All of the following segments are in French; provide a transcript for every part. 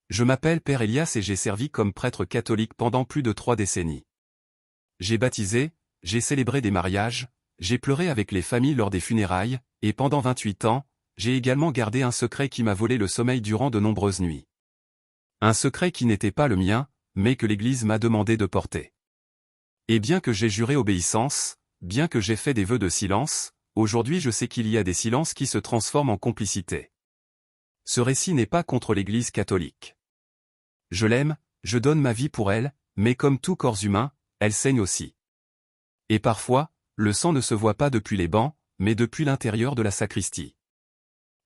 Je m'appelle Père Elias et j'ai servi comme prêtre catholique pendant plus de 3 décennies. J'ai baptisé, j'ai célébré des mariages, j'ai pleuré avec les familles lors des funérailles, et pendant 28 ans, j'ai également gardé un secret qui m'a volé le sommeil durant de nombreuses nuits. Un secret qui n'était pas le mien, mais que l'Église m'a demandé de porter. Et bien que j'ai juré obéissance, bien que j'ai fait des vœux de silence, aujourd'hui je sais qu'il y a des silences qui se transforment en complicité. Ce récit n'est pas contre l'Église catholique. Je l'aime, je donne ma vie pour elle, mais comme tout corps humain, elle saigne aussi. Et parfois, le sang ne se voit pas depuis les bancs, mais depuis l'intérieur de la sacristie.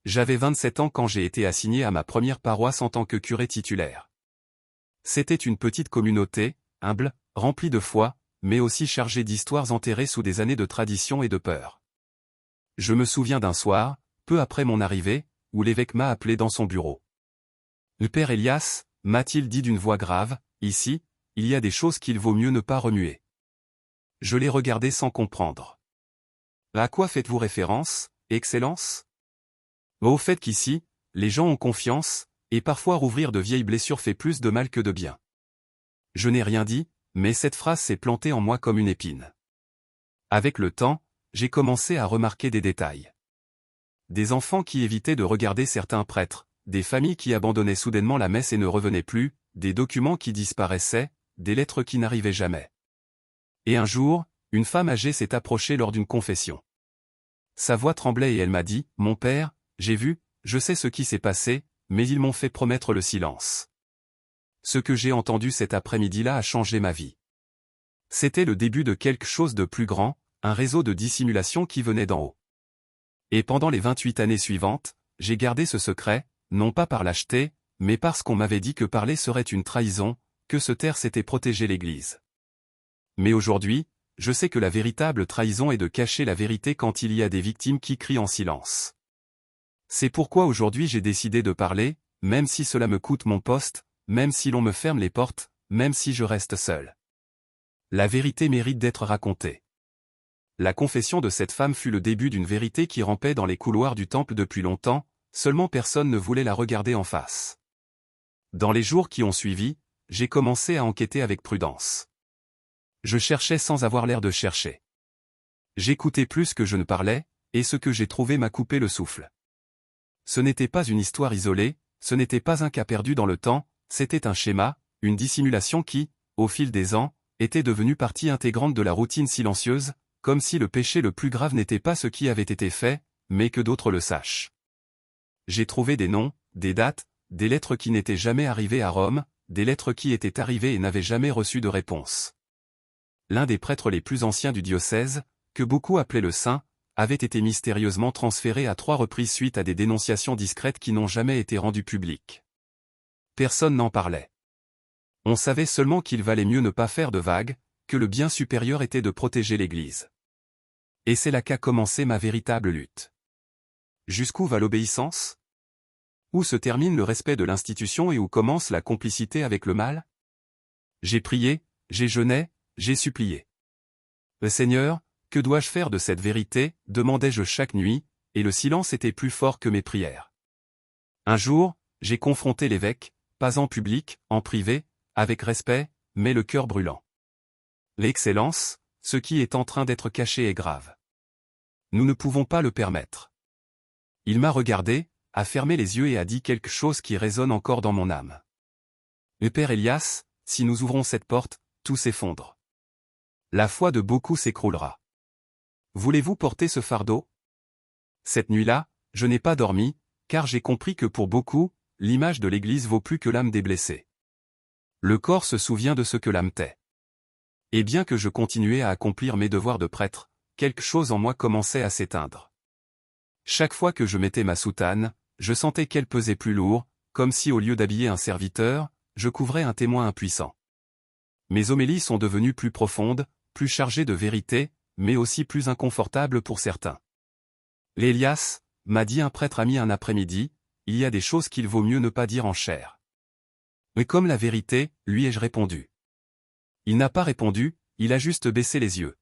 J'avais 27 ans quand j'ai été assigné à ma première paroisse en tant que curé titulaire. C'était une petite communauté, humble, remplie de foi, mais aussi chargée d'histoires enterrées sous des années de tradition et de peur. Je me souviens d'un soir, peu après mon arrivée, où l'évêque m'a appelé dans son bureau. « Le Père Elias », m'a-t-il dit d'une voix grave, « ici, il y a des choses qu'il vaut mieux ne pas remuer. » Je l'ai regardé sans comprendre. « À quoi faites-vous référence, Excellence ?» Au fait qu'ici, les gens ont confiance, et parfois rouvrir de vieilles blessures fait plus de mal que de bien. Je n'ai rien dit, mais cette phrase s'est plantée en moi comme une épine. Avec le temps, j'ai commencé à remarquer des détails. Des enfants qui évitaient de regarder certains prêtres, des familles qui abandonnaient soudainement la messe et ne revenaient plus, des documents qui disparaissaient, des lettres qui n'arrivaient jamais. Et un jour, une femme âgée s'est approchée lors d'une confession. Sa voix tremblait et elle m'a dit, « Mon père, j'ai vu, je sais ce qui s'est passé, mais ils m'ont fait promettre le silence. » Ce que j'ai entendu cet après-midi-là a changé ma vie. C'était le début de quelque chose de plus grand, un réseau de dissimulation qui venait d'en haut. Et pendant les 28 années suivantes, j'ai gardé ce secret, non pas par lâcheté, mais parce qu'on m'avait dit que parler serait une trahison, que se taire c'était protéger l'Église. Mais aujourd'hui, je sais que la véritable trahison est de cacher la vérité quand il y a des victimes qui crient en silence. C'est pourquoi aujourd'hui j'ai décidé de parler, même si cela me coûte mon poste, même si l'on me ferme les portes, même si je reste seul. La vérité mérite d'être racontée. La confession de cette femme fut le début d'une vérité qui rampait dans les couloirs du temple depuis longtemps, seulement personne ne voulait la regarder en face. Dans les jours qui ont suivi, j'ai commencé à enquêter avec prudence. Je cherchais sans avoir l'air de chercher. J'écoutais plus que je ne parlais, et ce que j'ai trouvé m'a coupé le souffle. Ce n'était pas une histoire isolée, ce n'était pas un cas perdu dans le temps, c'était un schéma, une dissimulation qui, au fil des ans, était devenue partie intégrante de la routine silencieuse, comme si le péché le plus grave n'était pas ce qui avait été fait, mais que d'autres le sachent. J'ai trouvé des noms, des dates, des lettres qui n'étaient jamais arrivées à Rome, des lettres qui étaient arrivées et n'avaient jamais reçu de réponse. L'un des prêtres les plus anciens du diocèse, que beaucoup appelaient le saint, avait été mystérieusement transféré à 3 reprises suite à des dénonciations discrètes qui n'ont jamais été rendues publiques. Personne n'en parlait. On savait seulement qu'il valait mieux ne pas faire de vagues, que le bien supérieur était de protéger l'Église. Et c'est là qu'a commencé ma véritable lutte. Jusqu'où va l'obéissance? Où se termine le respect de l'institution et où commence la complicité avec le mal? J'ai prié, j'ai jeûné, j'ai supplié. Seigneur, que dois-je faire de cette vérité, demandais-je chaque nuit, et le silence était plus fort que mes prières. Un jour, j'ai confronté l'évêque, pas en public, en privé, avec respect, mais le cœur brûlant. L'Excellence, ce qui est en train d'être caché est grave. Nous ne pouvons pas le permettre. Il m'a regardé, a fermé les yeux et a dit quelque chose qui résonne encore dans mon âme. Le Père Elias, si nous ouvrons cette porte, tout s'effondre. La foi de beaucoup s'écroulera. Voulez-vous porter ce fardeau? Cette nuit-là, je n'ai pas dormi, car j'ai compris que pour beaucoup, l'image de l'Église vaut plus que l'âme des blessés. Le corps se souvient de ce que l'âme tait. Et bien que je continuais à accomplir mes devoirs de prêtre, quelque chose en moi commençait à s'éteindre. Chaque fois que je mettais ma soutane, je sentais qu'elle pesait plus lourd, comme si au lieu d'habiller un serviteur, je couvrais un témoin impuissant. Mes homélies sont devenues plus profondes, plus chargées de vérité, mais aussi plus inconfortables pour certains. L'Élias, m'a dit un prêtre ami un après-midi, il y a des choses qu'il vaut mieux ne pas dire en chair. Mais comme la vérité, lui ai-je répondu. Il n'a pas répondu, il a juste baissé les yeux.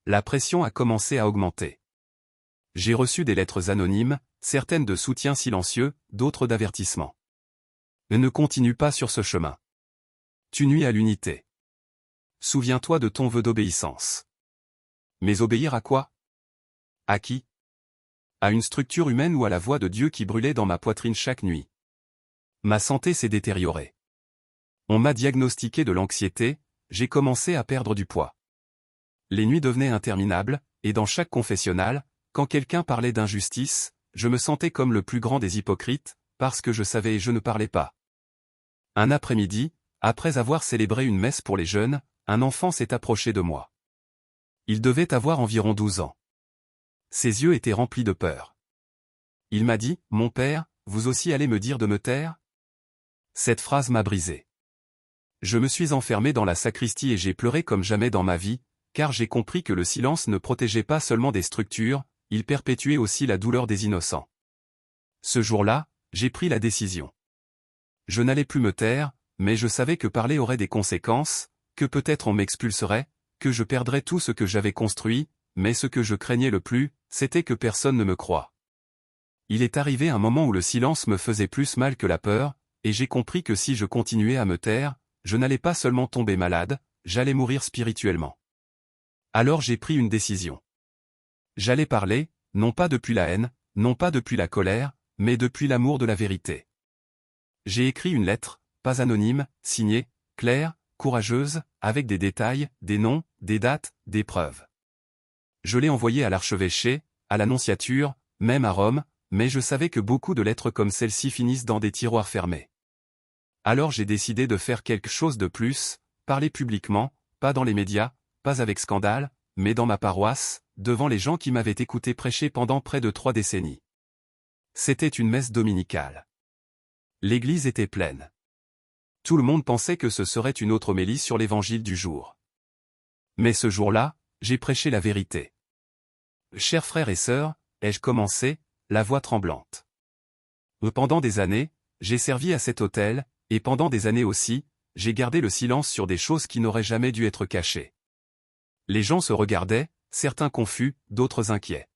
La pression a commencé à augmenter. J'ai reçu des lettres anonymes, certaines de soutien silencieux, d'autres d'avertissement. Ne continue pas sur ce chemin. Tu nuis à l'unité. Souviens-toi de ton vœu d'obéissance. Mais obéir à quoi? À qui? À une structure humaine ou à la voix de Dieu qui brûlait dans ma poitrine chaque nuit? Ma santé s'est détériorée. On m'a diagnostiqué de l'anxiété, j'ai commencé à perdre du poids. Les nuits devenaient interminables, et dans chaque confessionnal, quand quelqu'un parlait d'injustice, je me sentais comme le plus grand des hypocrites, parce que je savais et je ne parlais pas. Un après-midi, après avoir célébré une messe pour les jeunes, un enfant s'est approché de moi. Il devait avoir environ 12 ans. Ses yeux étaient remplis de peur. Il m'a dit, « Mon père, vous aussi allez me dire de me taire ?» Cette phrase m'a brisé. Je me suis enfermé dans la sacristie et j'ai pleuré comme jamais dans ma vie, car j'ai compris que le silence ne protégeait pas seulement des structures, il perpétuait aussi la douleur des innocents. Ce jour-là, j'ai pris la décision. Je n'allais plus me taire, mais je savais que parler aurait des conséquences, que peut-être on m'expulserait, que je perdrais tout ce que j'avais construit, mais ce que je craignais le plus, c'était que personne ne me croie. Il est arrivé un moment où le silence me faisait plus mal que la peur, et j'ai compris que si je continuais à me taire, je n'allais pas seulement tomber malade, j'allais mourir spirituellement. Alors j'ai pris une décision. J'allais parler, non pas depuis la haine, non pas depuis la colère, mais depuis l'amour de la vérité. J'ai écrit une lettre, pas anonyme, signée, claire, courageuse, avec des détails, des noms, des dates, des preuves. Je l'ai envoyée à l'archevêché, à l'annonciature, même à Rome, mais je savais que beaucoup de lettres comme celle-ci finissent dans des tiroirs fermés. Alors j'ai décidé de faire quelque chose de plus, parler publiquement, pas dans les médias, pas avec scandale, mais dans ma paroisse, devant les gens qui m'avaient écouté prêcher pendant près de 3 décennies. C'était une messe dominicale. L'église était pleine. Tout le monde pensait que ce serait une autre homélie sur l'évangile du jour. Mais ce jour-là, j'ai prêché la vérité. Chers frères et sœurs, ai-je commencé, la voix tremblante. Pendant des années, j'ai servi à cet autel, et pendant des années aussi, j'ai gardé le silence sur des choses qui n'auraient jamais dû être cachées. Les gens se regardaient, certains confus, d'autres inquiets.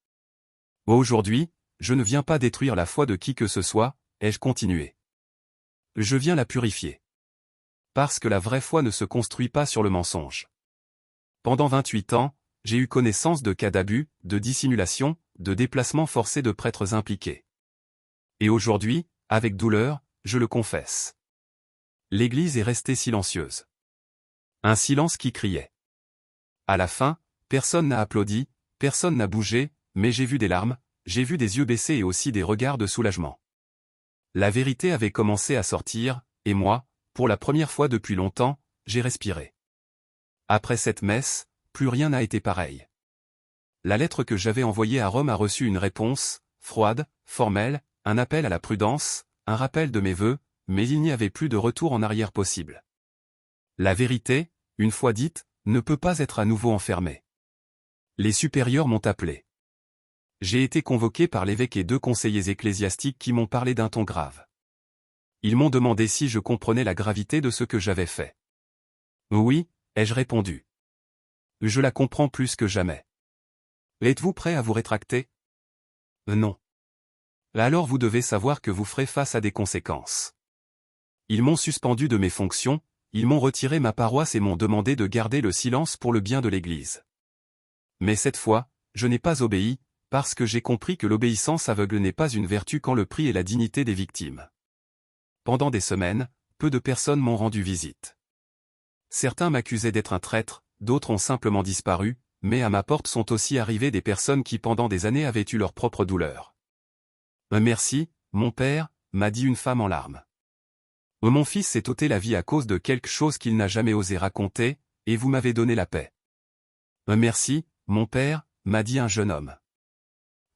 Aujourd'hui, je ne viens pas détruire la foi de qui que ce soit, ai-je continué. Je viens la purifier. Parce que la vraie foi ne se construit pas sur le mensonge. Pendant 28 ans, j'ai eu connaissance de cas d'abus, de dissimulation, de déplacements forcés de prêtres impliqués. Et aujourd'hui, avec douleur, je le confesse. L'Église est restée silencieuse. Un silence qui criait. À la fin, personne n'a applaudi, personne n'a bougé, mais j'ai vu des larmes, j'ai vu des yeux baissés et aussi des regards de soulagement. La vérité avait commencé à sortir, et moi, pour la première fois depuis longtemps, j'ai respiré. Après cette messe, plus rien n'a été pareil. La lettre que j'avais envoyée à Rome a reçu une réponse, froide, formelle, un appel à la prudence, un rappel de mes vœux, mais il n'y avait plus de retour en arrière possible. La vérité, une fois dite, ne peut pas être à nouveau enfermée. Les supérieurs m'ont appelé. J'ai été convoqué par l'évêque et 2 conseillers ecclésiastiques qui m'ont parlé d'un ton grave. Ils m'ont demandé si je comprenais la gravité de ce que j'avais fait. Oui, ai-je répondu. Je la comprends plus que jamais. Êtes-vous prêt à vous rétracter? Non. Alors vous devez savoir que vous ferez face à des conséquences. Ils m'ont suspendu de mes fonctions, ils m'ont retiré ma paroisse et m'ont demandé de garder le silence pour le bien de l'Église. Mais cette fois, je n'ai pas obéi, parce que j'ai compris que l'obéissance aveugle n'est pas une vertu quand le prix est la dignité des victimes. Pendant des semaines, peu de personnes m'ont rendu visite. Certains m'accusaient d'être un traître, d'autres ont simplement disparu, mais à ma porte sont aussi arrivées des personnes qui pendant des années avaient eu leur propre douleur. Merci, mon père, m'a dit une femme en larmes. Mon fils s'est ôté la vie à cause de quelque chose qu'il n'a jamais osé raconter, et vous m'avez donné la paix. Merci, mon père, m'a dit un jeune homme.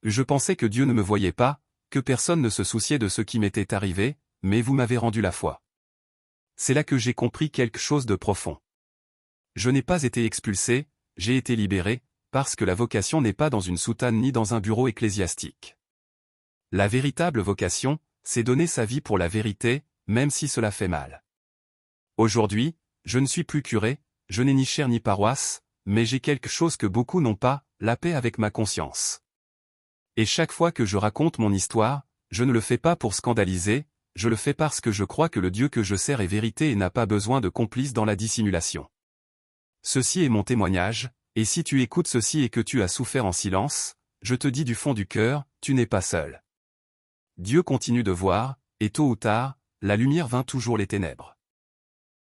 Je pensais que Dieu ne me voyait pas, que personne ne se souciait de ce qui m'était arrivé, mais vous m'avez rendu la foi. C'est là que j'ai compris quelque chose de profond. Je n'ai pas été expulsé, j'ai été libéré, parce que la vocation n'est pas dans une soutane ni dans un bureau ecclésiastique. La véritable vocation, c'est donner sa vie pour la vérité, même si cela fait mal. Aujourd'hui, je ne suis plus curé, je n'ai ni chaire ni paroisse, mais j'ai quelque chose que beaucoup n'ont pas, la paix avec ma conscience. Et chaque fois que je raconte mon histoire, je ne le fais pas pour scandaliser, je le fais parce que je crois que le Dieu que je sers est vérité et n'a pas besoin de complices dans la dissimulation. Ceci est mon témoignage, et si tu écoutes ceci et que tu as souffert en silence, je te dis du fond du cœur, tu n'es pas seul. Dieu continue de voir, et tôt ou tard, la lumière vainc toujours les ténèbres.